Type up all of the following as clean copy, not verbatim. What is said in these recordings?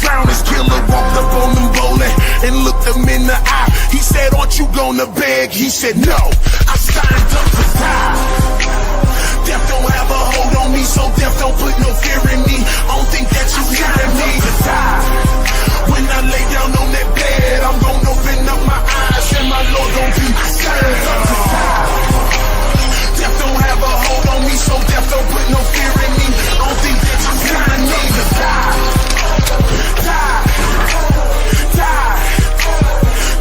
found his killer, walked up on them bowling and looked him in the eye. He said, aren't you gonna beg? He said, no, I signed up to die. Death don't have a hold on me, so death don't put no fear in me. I don't think that you hearing me to die. When I lay down on that bed, I'm gonna open up my eyes and my Lord gon' be signed up to die. Death don't have a hold on me, so death don't put no fear in me. I don't think that you hearing me to die. Die. Die.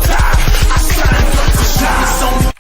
Die. I signed up to die.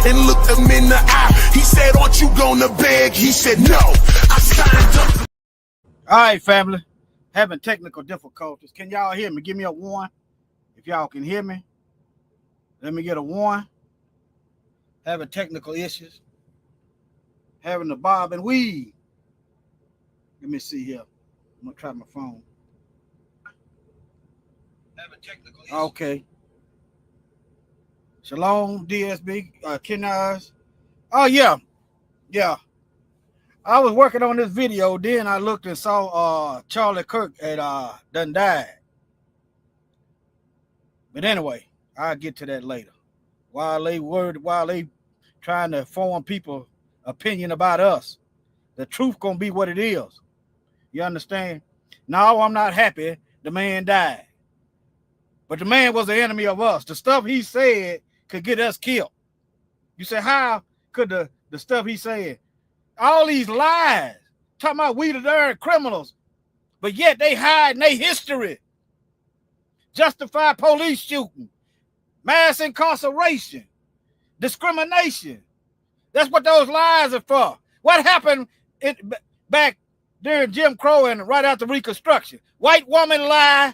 and looked him in the eye. He said, aren't you gonna beg? He said, no, I signed up. All right, family. Having technical difficulties. Can y'all hear me? Give me a 1. If y'all can hear me. Let me get a 1. Having technical issues. Having the bob and weave. Let me see here. I'm going to try my phone. Having technical issues. Okay. Shalom, DSB, Kenaz. Oh, yeah. Yeah. I was working on this video, then I looked and saw Charlie Kirk had done died. But anyway, I'll get to that later. While they trying to form people opinion about us, the truth gonna be what it is. You understand? No, I'm not happy the man died. But the man was the enemy of us. The stuff he said could get us killed. You say, how could the stuff he said? All these lies, talking about we the darn criminals, but yet they hide in their history. Justify police shooting, mass incarceration, discrimination. That's what those lies are for. What happened back during Jim Crow and right after Reconstruction? White woman lie,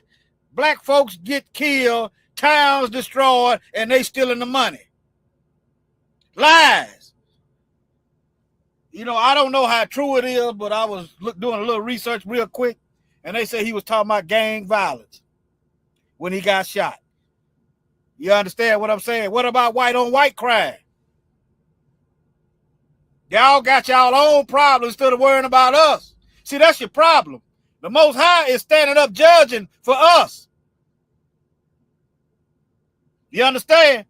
black folks get killed, towns destroyed, and they stealing the money. Lies. You know, I don't know how true it is, but I was doing a little research real quick, and they say he was talking about gang violence when he got shot. You understand what I'm saying? What about white on white crime? Y'all got y'all own problems instead of worrying about us. See, that's your problem. The Most High is standing up judging for us. You understand?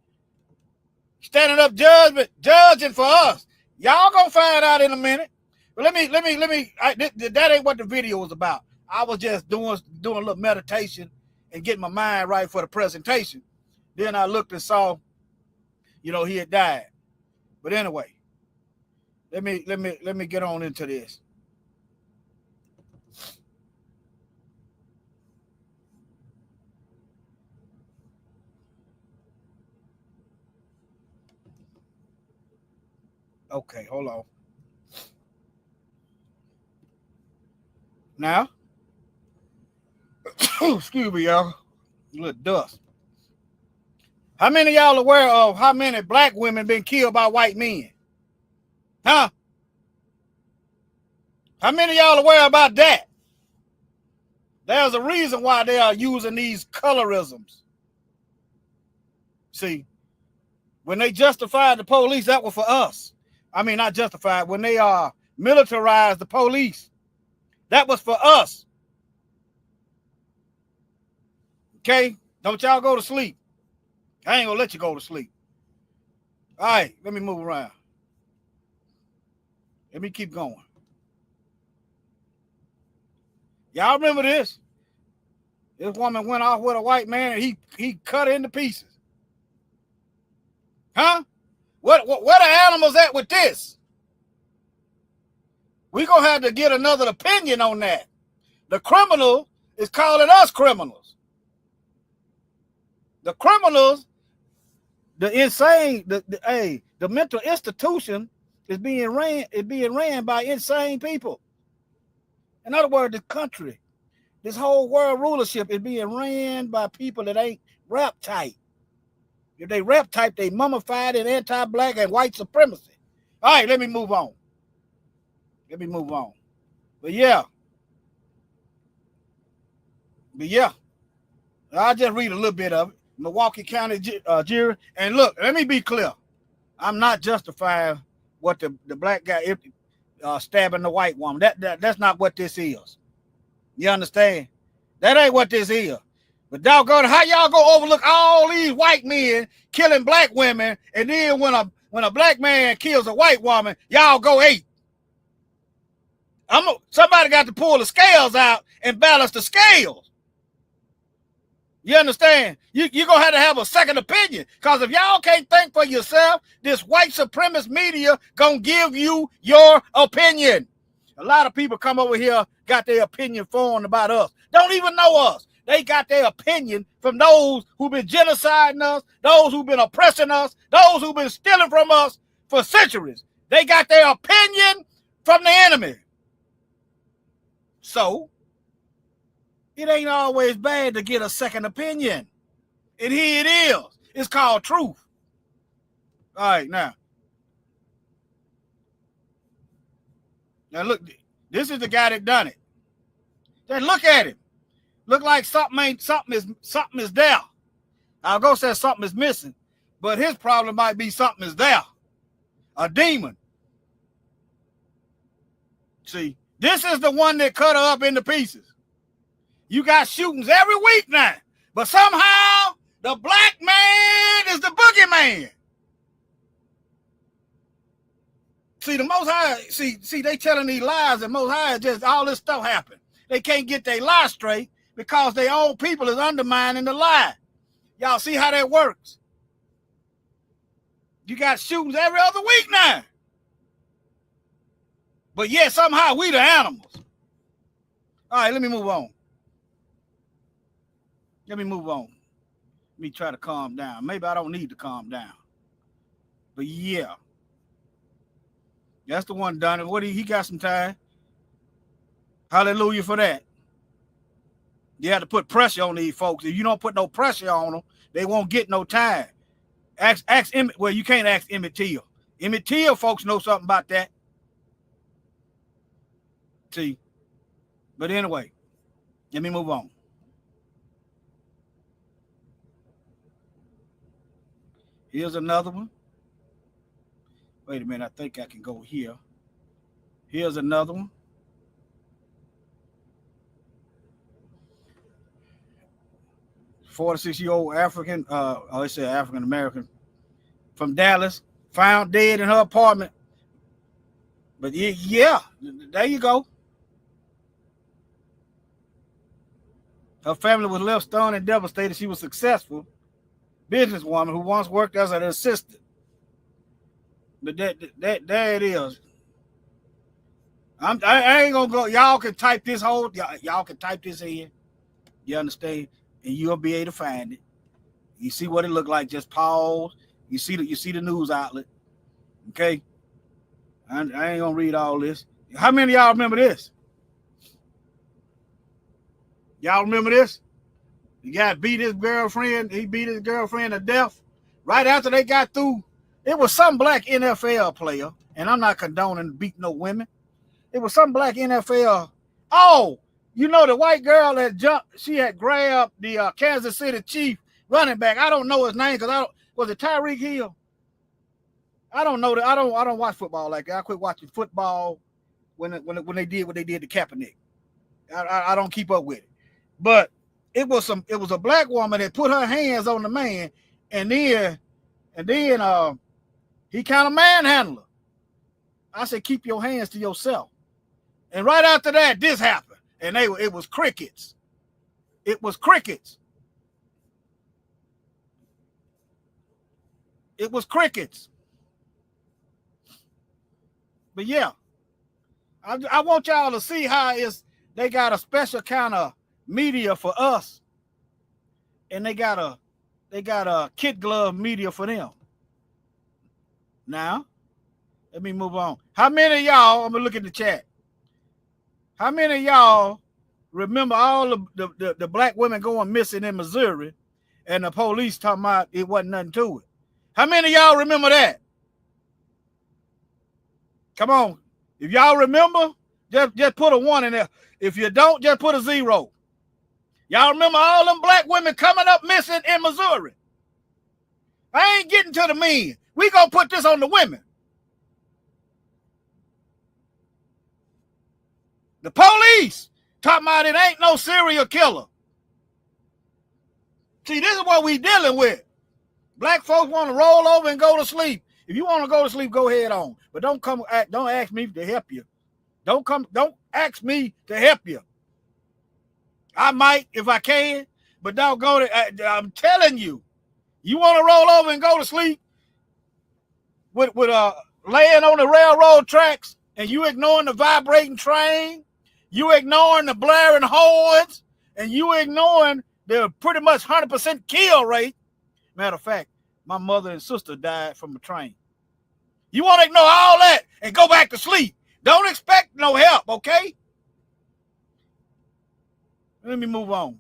Standing up judging for us. Y'all gonna find out in a minute. But let me. That ain't what the video was about. I was just doing a little meditation and getting my mind right for the presentation. Then I looked and saw, you know, he had died. But anyway, let me get on into this. Okay, hold on. Now, excuse me, y'all. A little dust. How many of y'all aware of how many black women been killed by white men? Huh? How many of y'all aware about that? There's a reason why they are using these colorisms. See, when they justified the police, that was for us. I mean, not justified. When they militarized the police, that was for us. Okay? Don't y'all go to sleep. I ain't gonna let you go to sleep. All right, let me move around. Let me keep going. Y'all remember this? This woman went off with a white man and he cut her into pieces. Huh? Where the animals at with this? We're going to have to get another opinion on that. The criminal is calling us criminals. The criminals, the insane, the mental institution is being ran by insane people. In other words, the country, this whole world rulership is being ran by people that ain't rap tight. If they rap type, they mummified in anti-black and white supremacy. All right, let me move on. But yeah, I'll just read a little bit of it. Milwaukee County jury. And look, let me be clear. I'm not justifying what the black guy stabbing the white woman. That's not what this is. You understand? That ain't what this is. But doggone, how y'all go overlook all these white men killing black women, and then when a black man kills a white woman, y'all go 8? Somebody got to pull the scales out and balance the scales. You understand? You're going to have a second opinion. Because if y'all can't think for yourself, this white supremacist media going to give you your opinion. A lot of people come over here, got their opinion formed about us. Don't even know us. They got their opinion from those who've been genociding us, those who've been oppressing us, those who've been stealing from us for centuries. They got their opinion from the enemy. So, it ain't always bad to get a second opinion. And here it is. It's called truth. All right, now. Now look, this is the guy that done it. Then look at him. Look like something is there. I'll go say something is missing, but his problem might be something is there. A demon. See, this is the one that cut her up into pieces. You got shootings every week now, but somehow the black man is the boogeyman. See, the Most High, see, they telling these lies, and Most High just all this stuff happen. They can't get their lie straight because their own people is undermining the lie. Y'all see how that works? You got shootings every other week now. But yet somehow we the animals. All right, let me move on. Let me try to calm down. Maybe I don't need to calm down. But yeah. That's the one done it. He got some time. Hallelujah for that. You have to put pressure on these folks. If you don't put no pressure on them, they won't get no time. Well, you can't ask Emmett Till. Emmett Till folks know something about that. See? But anyway, let me move on. Here's another one. Wait a minute, I think I can go here. Here's another one. A 46-year-old African, let's say African American from Dallas, found dead in her apartment. But yeah, there you go. Her family was left stunned and devastated. She was a successful businesswoman who once worked as an assistant. But there it is. I ain't gonna go. Y'all can type this y'all can type this in. You understand? And you'll be able to find it. You see what it looked like. Just pause. You see the news outlet. Okay. I ain't gonna read all this. How many of y'all remember this? Y'all remember this? The guy beat his girlfriend. He beat his girlfriend to death. Right after they got through. It was some black NFL player, and I'm not condoning beating no women. It was some black NFL. Oh, you know the white girl that jumped. She had grabbed the Kansas City Chief running back. I don't know his name because was it Tyreek Hill? I don't know that. I don't watch football like that. I quit watching football when they did what they did to Kaepernick. I don't keep up with it. But it was a black woman that put her hands on the man, and then he kind of manhandled her. I said, keep your hands to yourself. And right after that, this happened. And it was crickets. It was crickets. It was crickets. But yeah, I want y'all to see how they got a special kind of media for us. And they got a kid glove media for them. Now, let me move on. How many of y'all, I'm going to look at the chat. How many of y'all remember all the black women going missing in Missouri and the police talking about it wasn't nothing to it? How many of y'all remember that? Come on. If y'all remember, just put a 1 in there. If you don't, just put a 0. Y'all remember all them black women coming up missing in Missouri? I ain't getting to the men. We gonna put this on the women. The police talking about it ain't no serial killer. See, this is what we dealing with. Black folks want to roll over and go to sleep. If you want to go to sleep, go ahead on. But don't ask me to help you. Don't ask me to help you. I might if I can, but don't go to. I'm telling you, you want to roll over and go to sleep with laying on the railroad tracks, and you ignoring the vibrating train, you ignoring the blaring horns, and you ignoring the pretty much 100% kill rate. Matter of fact, my mother and sister died from a train. You want to ignore all that and go back to sleep. Don't expect no help, okay? Let me move on.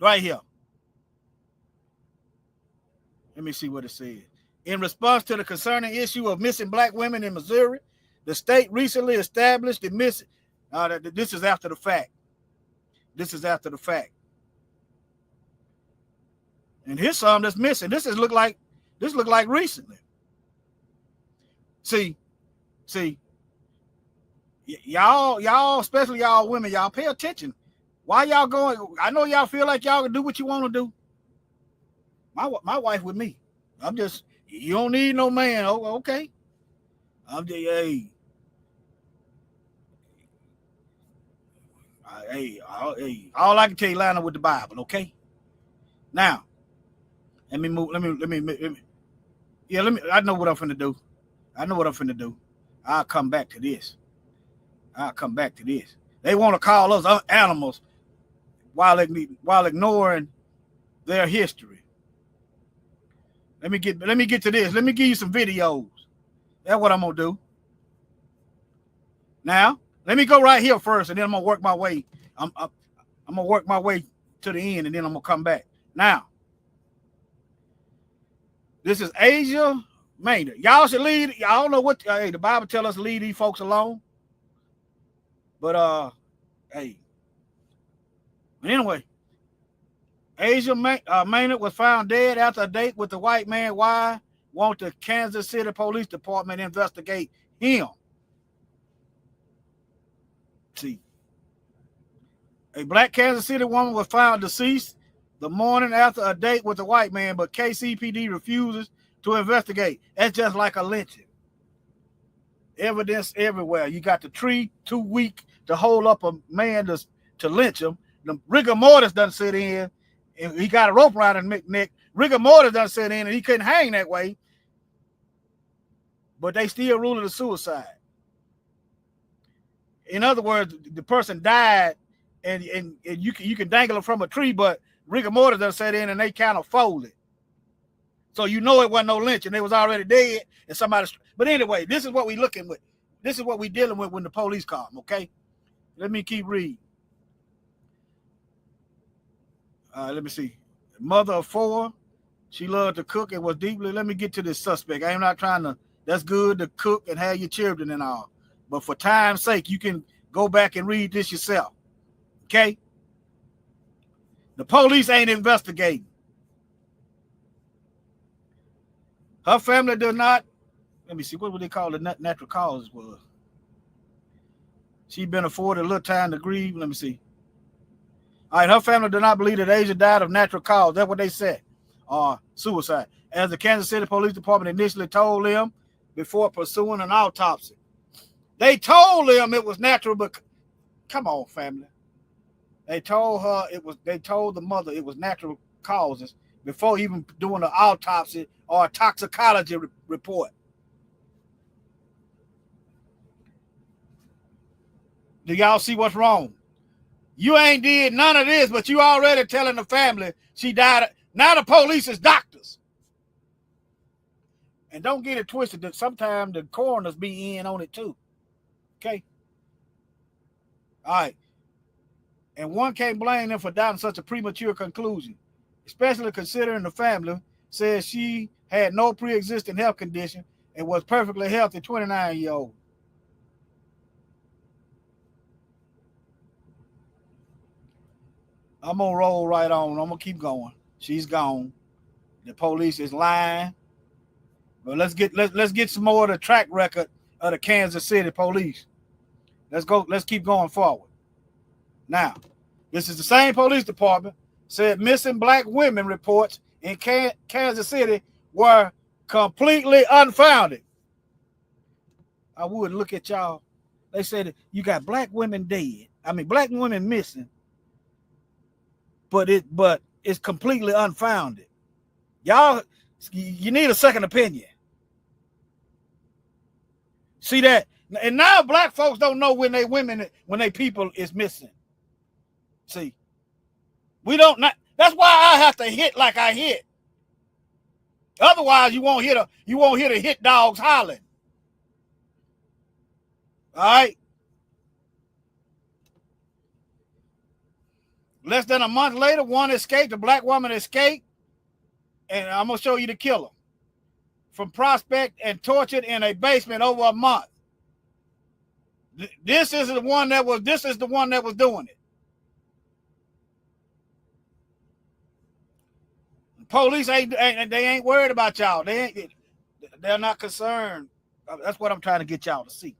Right here. Let me see what it says. In response to the concerning issue of missing black women in Missouri, the state recently established the missing. This is after the fact. This is after the fact. And here's some that's missing. This look like recently. See, y'all, especially y'all women, y'all pay attention. Why y'all going? I know y'all feel like y'all can do what you want to do. My wife with me. I'm just, you don't need no man. Oh, okay. I'm just, hey, all I can tell you, line up with the Bible, okay? Now, let me move. Let me. Yeah, I know what I'm finna do. I'll come back to this. They want to call us animals while ignoring their history. Let me get to this. Let me give you some videos. That's what I'm gonna do. Now, let me go right here first, and then I'm gonna work my way. I'm gonna work my way to the end, and then I'm gonna come back. Now, this is Asia Maynard. Y'all should leave. Y'all don't know what. Hey, the Bible tell us to leave these folks alone. But hey. Anyway, Asia Maynard was found dead after a date with the white man. Why won't the Kansas City Police Department investigate him? See, a black Kansas City woman was found deceased the morning after a date with the white man, but KCPD refuses to investigate. That's just like a lynching. Evidence everywhere. You got the tree too weak to hold up a man to lynch him. The rigor mortis doesn't sit in. And he got a rope around his neck. Rigor mortis doesn't sit in, and he couldn't hang that way. But they still ruled it a suicide. In other words, the person died, and you can dangle him from a tree, but rigor mortis doesn't set in, and they kind of folded. So you know it wasn't no lynching. They was already dead, and somebody. But anyway, this is what we looking with. This is what we dealing with when the police come. Okay, let me keep reading. Let me see. Mother of 4, she loved to cook and was deeply. Let me get to this suspect. I am not trying to. That's good to cook and have your children and all, but for time's sake, you can go back and read this yourself. Okay. The police ain't investigating. Her family does not. Let me see. What would they call the natural causes was? She been afforded a little time to grieve. Let me see. All right, her family did not believe that Asia died of natural cause. That's what they said. Suicide. As the Kansas City Police Department initially told them before pursuing an autopsy. They told them it was natural, but come on, family. They told the mother it was natural causes before even doing an autopsy or a toxicology report. Do y'all see what's wrong? You ain't did none of this, but you already telling the family she died. Now the police is doctors. And don't get it twisted that sometimes the coroners be in on it too. Okay? All right. And one can't blame them for doubting such a premature conclusion, especially considering the family says she had no pre-existing health condition and was perfectly healthy 29-year-old. I'm gonna roll right on. I'm gonna keep going. She's gone. The police is lying. But let's get some more of the track record of the Kansas City police. Let's go. Let's keep going forward. Now, this is the same police department said missing black women reports in Kansas City were completely unfounded. I would look at y'all. They said you got black women dead. I mean, black women missing. But it's completely unfounded. Y'all, you need a second opinion. See that? And now black folks don't know when they people is missing. See, We don't not. That's why I have to hit like I hit. Otherwise, you won't hear the hit dogs hollering. All right. Less than a month later, one escaped. A black woman escaped, and I'm gonna show you the killer from Prospect and tortured in a basement over a month. This is the one that was doing it. Police ain't worried about y'all. They're not concerned. That's what I'm trying to get y'all to see.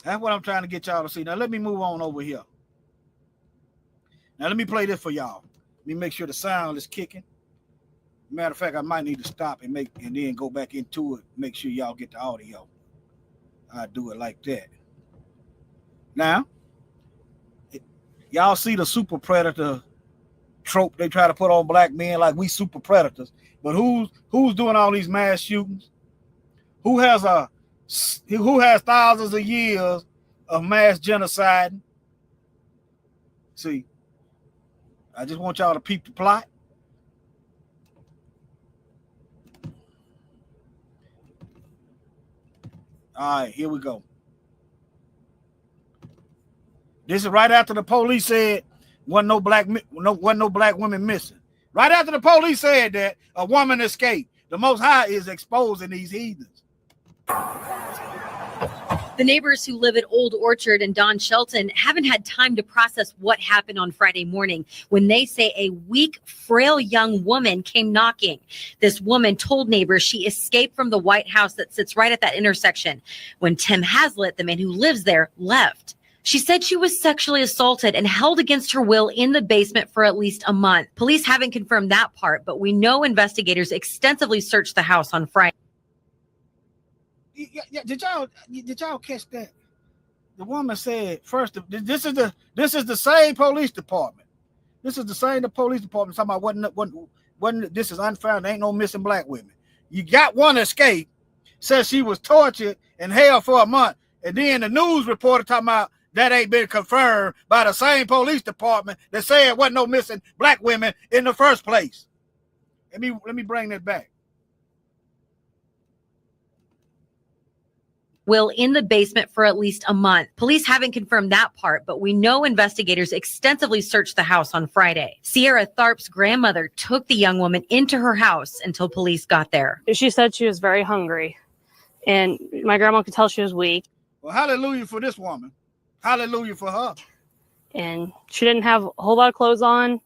That's what I'm trying to get y'all to see. Now let me move on over here. Now let me play this for y'all. Let me make sure the sound is kicking. Matter of fact, I might need to stop and then go back into it. Make sure y'all get the audio. I do it like that. Now, y'all see the super predator trope they try to put on black men, like we super predators. But who's doing all these mass shootings? Who has thousands of years of mass genocide? See, I just want y'all to peep the plot. All right, here we go. This is right after the police said wasn't no black women missing. Right after the police said that a woman escaped. The Most High is exposing these heathens. The neighbors who live at Old Orchard and Don Shelton haven't had time to process what happened on Friday morning when they say a weak, frail young woman came knocking. This woman told neighbors she escaped from the White House that sits right at that intersection when Tim Haslett, the man who lives there, left. She said she was sexually assaulted and held against her will in the basement for at least a month. Police haven't confirmed that part, but we know investigators extensively searched the house on Friday. Yeah, did y'all catch that? The woman said first. This is the same police department. This is the same police department talking about wasn't this is unfound. There ain't no missing black women. You got one escape. Says she was tortured and held for a month, and then the news reporter talking about that ain't been confirmed by the same police department that said wasn't no missing black women in the first place. Let me bring that back. Will in the basement for at least a month. Police haven't confirmed that part, but we know investigators extensively searched the house on Friday. Sierra Tharp's grandmother took the young woman into her house until police got there. She said she was very hungry, and my grandma could tell she was weak. Well, hallelujah for this woman. Hallelujah for her. And she didn't have a whole lot of clothes on.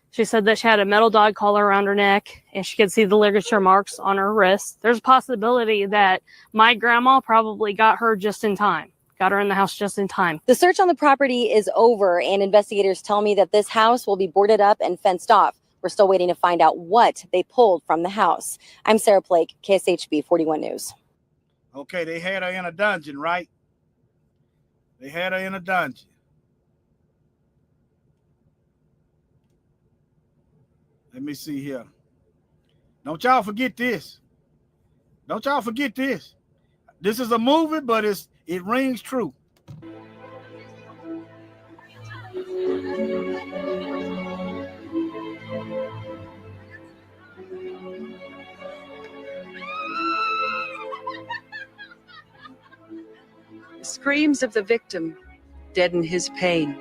She said that she had a metal dog collar around her neck, and she could see the ligature marks on her wrist. There's a possibility that my grandma probably got her just in time, got her in the house just in time. The search on the property is over, and investigators tell me that this house will be boarded up and fenced off. We're still waiting to find out what they pulled from the house. I'm Sarah Blake, KSHB 41 News. Okay, they had her in a dungeon, right? They had her in a dungeon. Let me see here. Don't y'all forget this. Don't y'all forget this. This is a movie, but it rings true. The screams of the victim deaden his pain.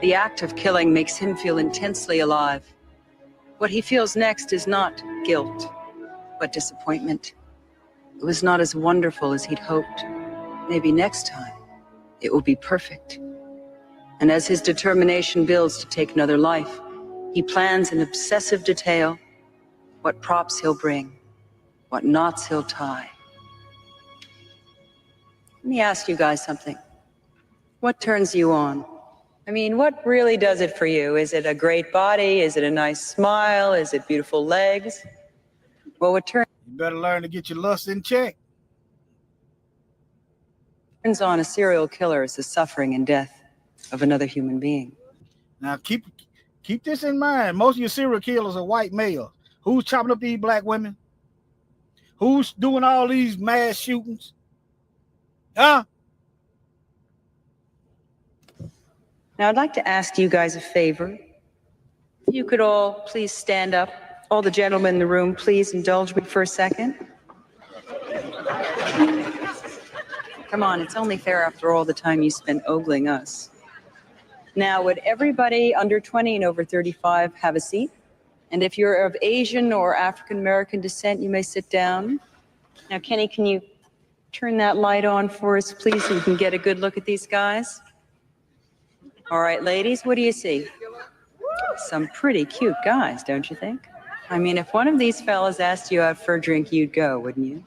The act of killing makes him feel intensely alive. What he feels next is not guilt, but disappointment. It was not as wonderful as he'd hoped. Maybe next time it will be perfect. And as his determination builds to take another life, he plans in obsessive detail what props he'll bring, what knots he'll tie. Let me ask you guys something. What turns you on? I mean, what really does it for you? Is it a great body? Is it a nice smile? Is it beautiful legs? Well, what turns You better learn to get your lust in check. on a serial killer is the suffering and death of another human being. Now keep this in mind. Most of your serial killers are white males. Who's chopping up these black women? Who's doing all these mass shootings? Huh? Now, I'd like to ask you guys a favor. If you could all please stand up. All the gentlemen in the room, please indulge me for a second. Come on, it's only fair after all the time you spent ogling us. Now, would everybody under 20 and over 35 have a seat? And if you're of Asian or African American descent, you may sit down. Now, Kenny, can you turn that light on for us, please, so we can get a good look at these guys? All right, ladies, what do you see? Some pretty cute guys, don't you think? I mean, if one of these fellas asked you out for a drink, you'd go, wouldn't you?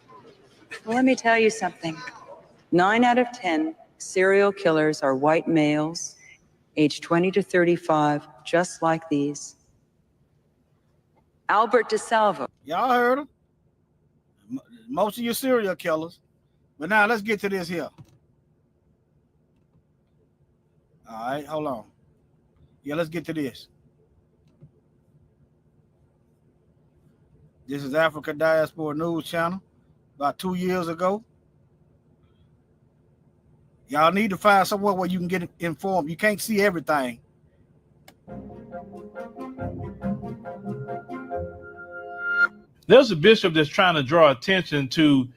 Well, let me tell you something. 9 out of 10 serial killers are white males, aged 20 to 35, just like these. Albert DeSalvo. Y'all heard him. Most of your serial killers. But now let's get to this here. All right, hold on. Yeah, let's get to this. This is Africa Diaspora News Channel. About 2 years ago. Y'all need to find somewhere where you can get informed. You can't see everything. There's a bishop that's trying to draw attention to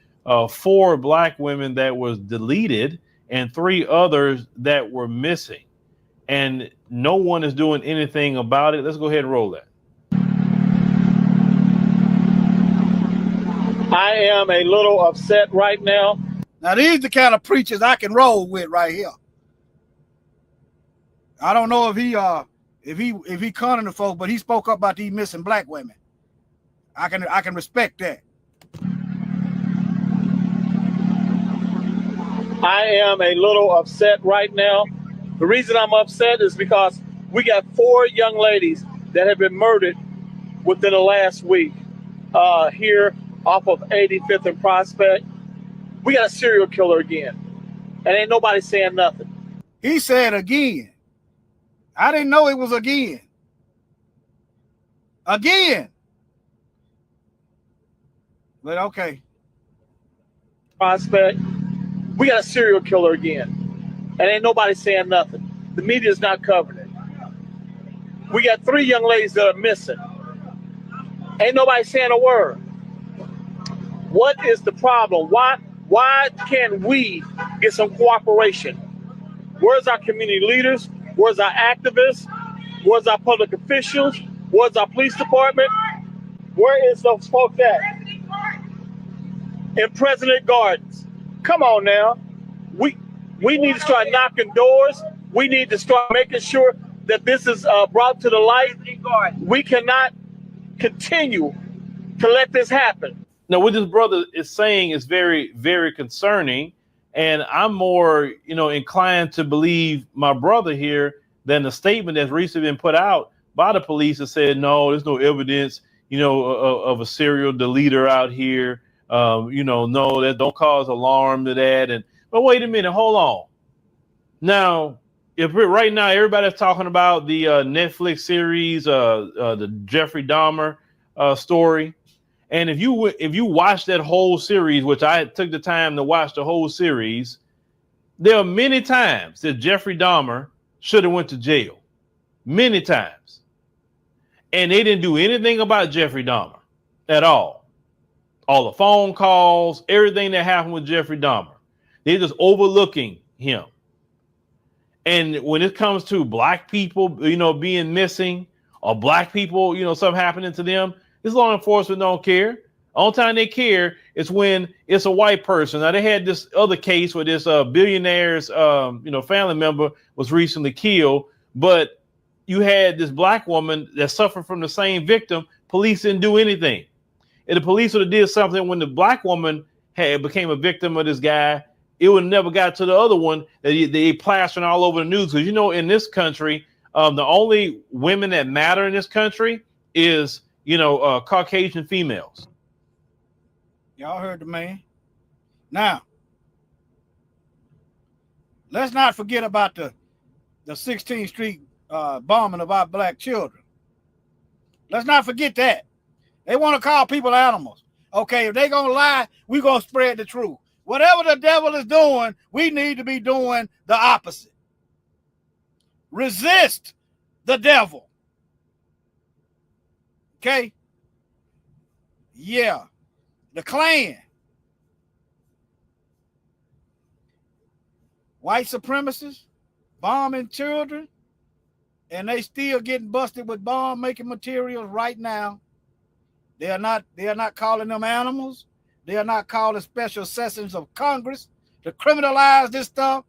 4 black women that was deleted and 3 others that were missing. And no one is doing anything about it. Let's go ahead and roll that. I am a little upset right now. Now, these the kind of preachers I can roll with right here. I don't know if he conning the folks, but he spoke up about these missing black women. I can respect that. I am a little upset right now. The reason I'm upset is because we got 4 young ladies that have been murdered within the last week here off of 85th and Prospect. We got a serial killer again, and ain't nobody saying nothing. He said again. I didn't know it was again. Again. But okay. Prospect, we got a serial killer again, and ain't nobody saying nothing. The media's not covering it. We got 3 young ladies that are missing. Ain't nobody saying a word. What is the problem? Why can't we get some cooperation? Where's our community leaders? Where's our activists? Where's our public officials? Where's our police department? Where is those folks at? In President Gardens. Come on now. We need to start knocking doors. We need to start making sure that this is brought to the light. We cannot continue to let this happen. Now, what this brother is saying is very, very concerning. And I'm more, inclined to believe my brother here than the statement that's recently been put out by the police that said, no, there's no evidence, of a serial deleter out here. No, that don't cause alarm to that. But wait a minute, hold on. Now, if right now everybody's talking about the Netflix series, the Jeffrey Dahmer story. And if you watch that whole series, which I took the time to watch the whole series, there are many times that Jeffrey Dahmer should have went to jail. Many times. And they didn't do anything about Jeffrey Dahmer at all. All the phone calls, everything that happened with Jeffrey Dahmer. They're just overlooking him. And when it comes to black people, being missing, or black people, something happening to them, this law enforcement don't care. Only time they care is when it's a white person. Now, they had this other case where this billionaire's, family member was recently killed, but you had this black woman that suffered from the same victim. Police didn't do anything. And the police would have did something when the black woman became a victim of this guy. It would never got to the other one that they plastering all over the news. Because, in this country, the only women that matter in this country is Caucasian females. Y'all heard the man. Now, let's not forget about the 16th Street bombing of our black children. Let's not forget that. They want to call people animals. Okay, if they going to lie, we going to spread the truth. Whatever the devil is doing, we need to be doing the opposite. resist the devil. Okay? Yeah. The Klan. White supremacists bombing children, and they still getting busted with bomb making materials right now. They are not calling them animals. They are not calling special sessions of Congress to criminalize this stuff.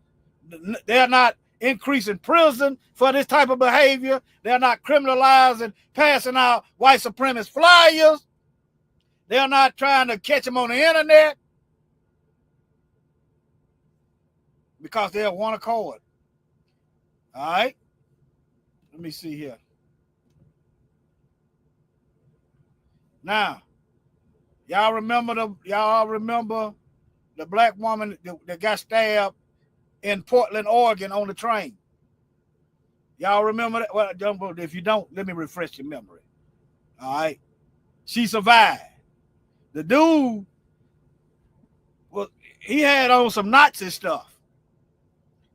They're not increasing prison for this type of behavior. They're not criminalizing, passing out white supremacist flyers. They're not trying to catch them on the internet because they're one accord. All right. Let me see here. Now, y'all remember the black woman that got stabbed in Portland, Oregon on the train? Y'all remember that? Well, if you don't, let me refresh your memory. All right. She survived. The dude, well, he had on some Nazi stuff.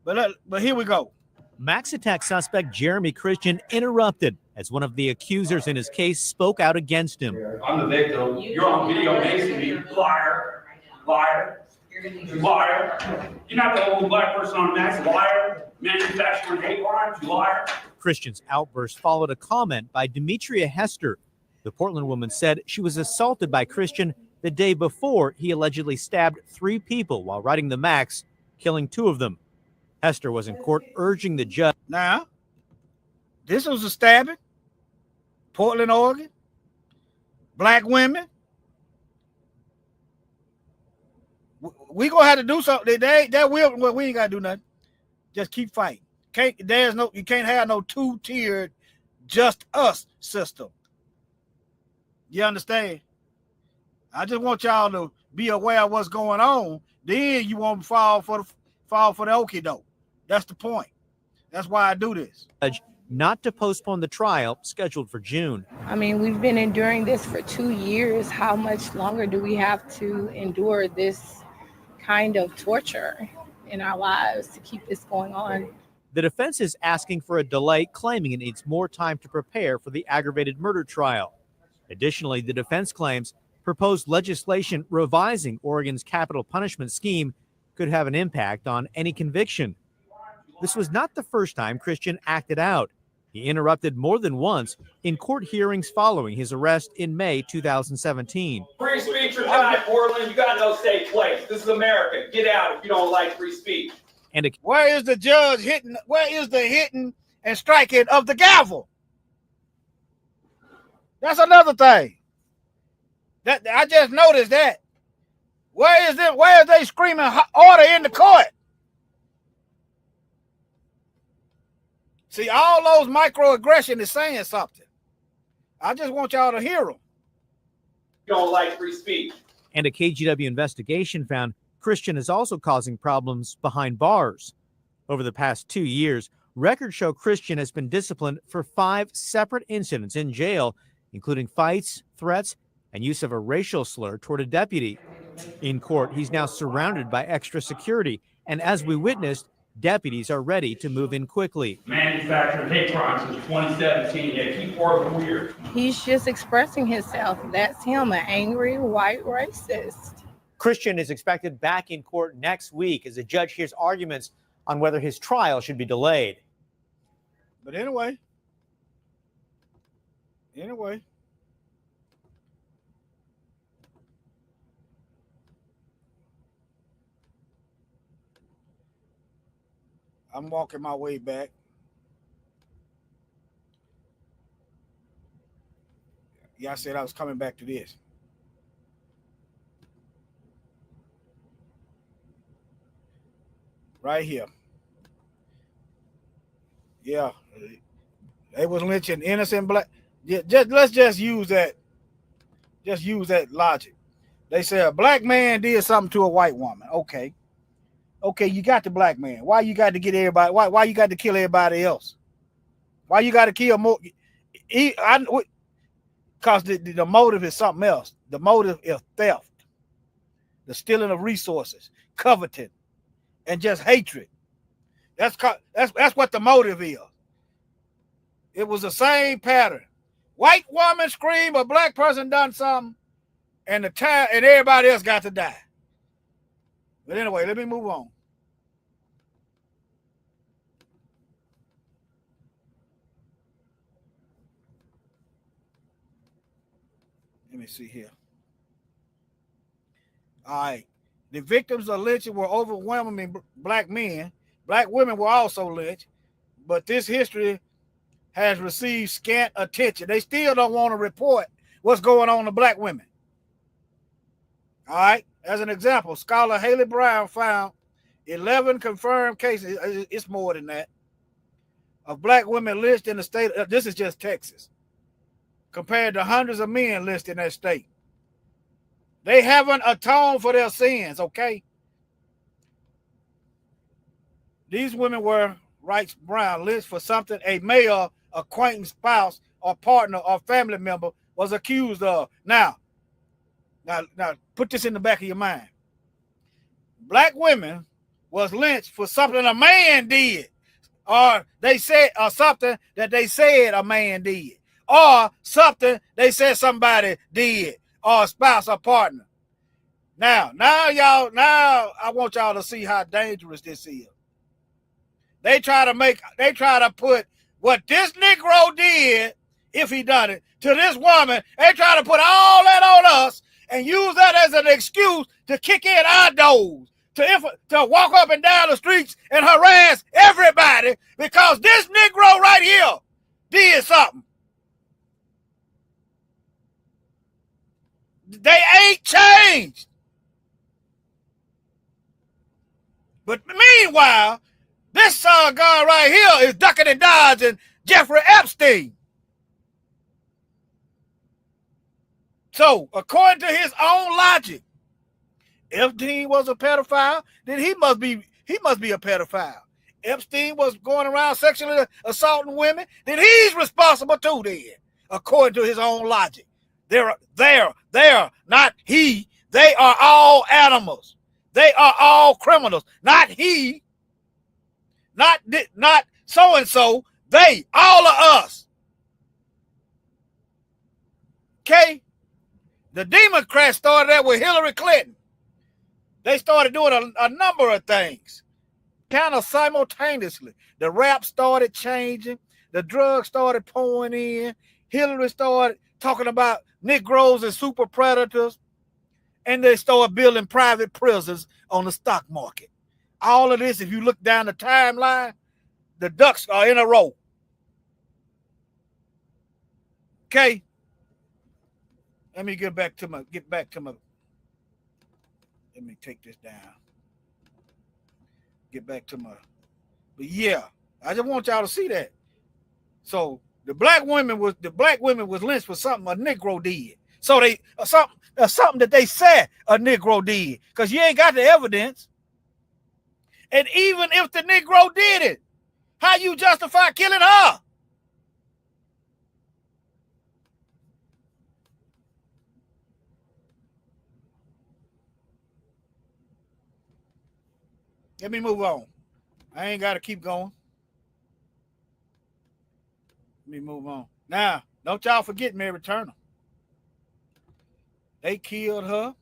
But here we go. Max attack suspect Jeremy Christian interrupted as one of the accusers in his case spoke out against him. I'm the victim. You're on video amazing me. Liar. Liar. Liar. You're not the only black person on Max. Liar. Manufacturing hate crimes. Liar. Christian's outburst followed a comment by Demetria Hester. The Portland woman said she was assaulted by Christian the day before he allegedly stabbed 3 people while riding the Max, killing 2 of them. Hester was in court urging the judge. Now, this was a stabbing. Portland, Oregon. Black women. We gonna have to do something. We ain't gotta do nothing. Just keep fighting. You can't have no 2-tiered just us system. You understand? I just want y'all to be aware of what's going on. Then you won't fall for the okie doke. That's the point. That's why I do this. Not to postpone the trial scheduled for June. I mean, we've been enduring this for 2 years. How much longer do we have to endure this kind of torture in our lives to keep this going on? The defense is asking for a delay, claiming it needs more time to prepare for the aggravated murder trial. Additionally, the defense claims proposed legislation revising Oregon's capital punishment scheme could have an impact on any conviction. This was not the first time Christian acted out. He interrupted more than once in court hearings following his arrest in May 2017. Free speech or die, Portland. You got no safe place. This is America. Get out if you don't like free speech. And where is the judge hitting? Where is the hitting and striking of the gavel? That's another thing. That I just noticed that. Where is it? Where are they screaming order in the court? See, all those microaggression is saying something. I just want y'all to hear them. You don't like free speech. And a KGW investigation found Christian is also causing problems behind bars. Over the past 2 years, records show Christian has been disciplined for 5 separate incidents in jail, including fights, threats, and use of a racial slur toward a deputy. In court, he's now surrounded by extra security, and as we witnessed, deputies are ready to move in quickly. Manufacturing hate crimes since 2017. They keep working weird. He's just expressing himself. That's him, an angry white racist. Christian is expected back in court next week as a judge hears arguments on whether his trial should be delayed. But anyway, I'm walking my way back. Yeah, I said I was coming back to this. Right here. Yeah. They was lynching innocent black. Yeah, let's just use that. Just use that logic. They say a black man did something to a white woman. Okay. Okay, you got the black man. Why you got to get everybody? Why you got to kill everybody else? Why you got to kill more? Because the motive is something else. The motive is theft, the stealing of resources, coveting, and just hatred. That's what the motive is. It was the same pattern. White woman scream, a black person done something, and and everybody else got to die. But anyway, let me move on. Let me see here. All right. The victims of lynching were overwhelmingly black men. Black women were also lynched, but this history has received scant attention. They still don't want to report what's going on to black women. All right. As an example, scholar Haley Brown found 11 confirmed cases. It's more than that, of black women lynched in the state. This is just Texas, compared to hundreds of men lynched in that state. They haven't atoned for their sins, okay? These women were, writes Brown, lynched for something a male acquaintance, spouse, or partner or family member was accused of. Now, put this in the back of your mind. Black women was lynched for something a man did, or they said, or something that they said a man did, or something they said somebody did, or a spouse or partner. Now I want y'all to see how dangerous this is. They try to put what this Negro did, if he done it, to this woman. They try to put all that on us and use that as an excuse to kick in our doors, to walk up and down the streets and harass everybody because this Negro right here did something. They ain't changed. But meanwhile, this son guy right here is ducking and dodging Jeffrey Epstein. So, according to his own logic, if Epstein was a pedophile, then he must be a pedophile. Epstein was going around sexually assaulting women, then he's responsible too then, according to his own logic. They're not he. They are all animals. They are all criminals. Not he. Not so-and-so. They, all of us. Okay? The Democrats started that with Hillary Clinton. They started doing a number of things, kind of simultaneously. The rap started changing. The drugs started pouring in. Hillary started talking about Negroes and super predators. And they started building private prisons on the stock market. All of this, if you look down the timeline, the ducks are in a row. Okay? Let me get back to my, let me take this down. Get back to my, but yeah, I just want y'all to see that. So the black women was lynched for something a Negro did. So they something that they said a Negro did, because you ain't got the evidence. And even if the Negro did it, how you justify killing her? Let me move on. I ain't got to keep going. Let me move on. Now, don't y'all forget Mary Turner. They killed her.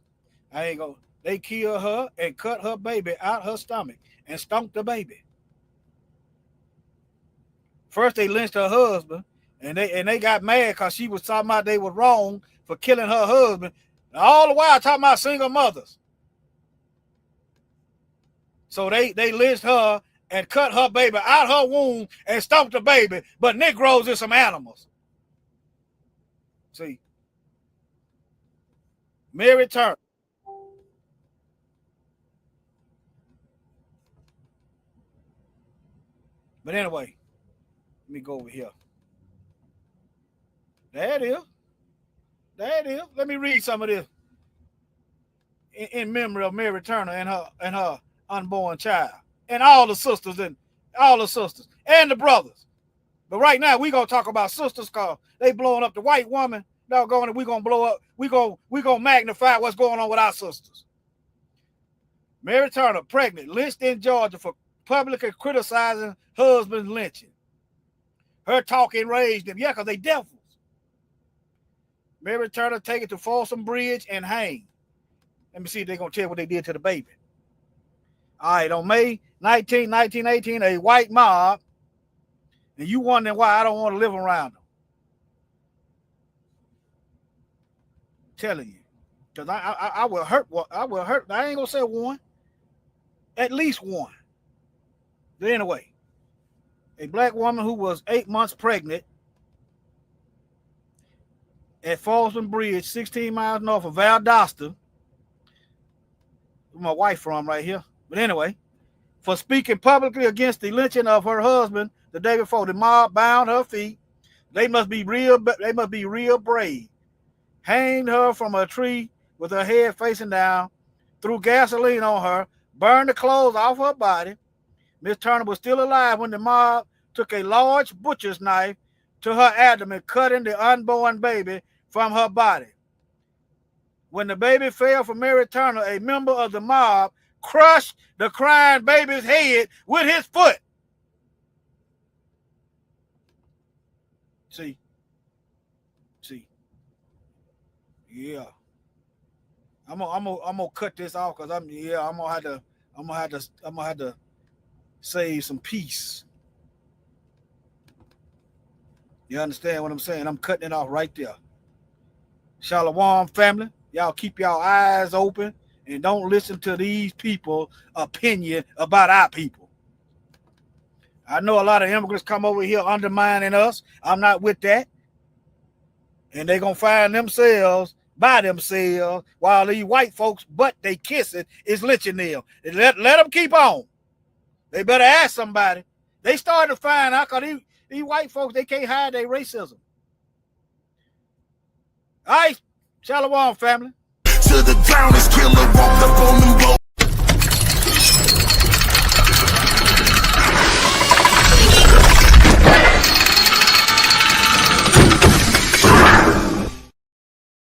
They killed her and cut her baby out her stomach and stomped the baby. First they lynched her husband, and they got mad because she was talking about they were wrong for killing her husband. And all the while talking about single mothers. So they lynched her and cut her baby out her womb and stomped the baby. But Negroes are some animals. See. Mary Turner. But anyway, let me go over here. There it is. There it is. Let me read some of this in memory of Mary Turner and her unborn child, and all the sisters and the brothers. But right now we gonna talk about sisters because they blowing up the white woman. Doggone it, we gonna blow up. We gonna magnify what's going on with our sisters. Mary Turner, pregnant, lynched in Georgia for publicly criticizing husband's lynching. Her talk enraged them. Yeah, because they devils. Mary Turner take it to Folsom Bridge and hang. Let me see if they're going to tell what they did to the baby. All right, on May 19, 1918, a white mob, and you wondering why I don't want to live around them. Telling you. Because I will hurt. I will hurt. I ain't going to say one. At least one. But anyway, a black woman who was 8 months pregnant at Folsom Bridge, 16 miles north of Valdosta. Where my wife from right here. But anyway, for speaking publicly against the lynching of her husband the day before, the mob bound her feet. They must be real brave. Hanged her from a tree with her head facing down, threw gasoline on her, burned the clothes off her body. Miss Turner was still alive when the mob took a large butcher's knife to her abdomen, cutting the unborn baby from her body. When the baby fell for Mary Turner, a member of the mob crushed the crying baby's head with his foot. See. Yeah. I'm gonna cut this off because I'm gonna have to save some peace. You understand what I'm saying? I'm cutting it off right there. Shalom, family. Y'all keep y'all eyes open and don't listen to these people's opinion about our people. I know a lot of immigrants come over here undermining us. I'm not with that. And they're going to find themselves by themselves while these white folks, but they kissing, is lynching them. Let them keep on. They better ask somebody. They started to find out because these white folks, they can't hide their racism. All right. Shalom, family. To the ground, this killer walked up on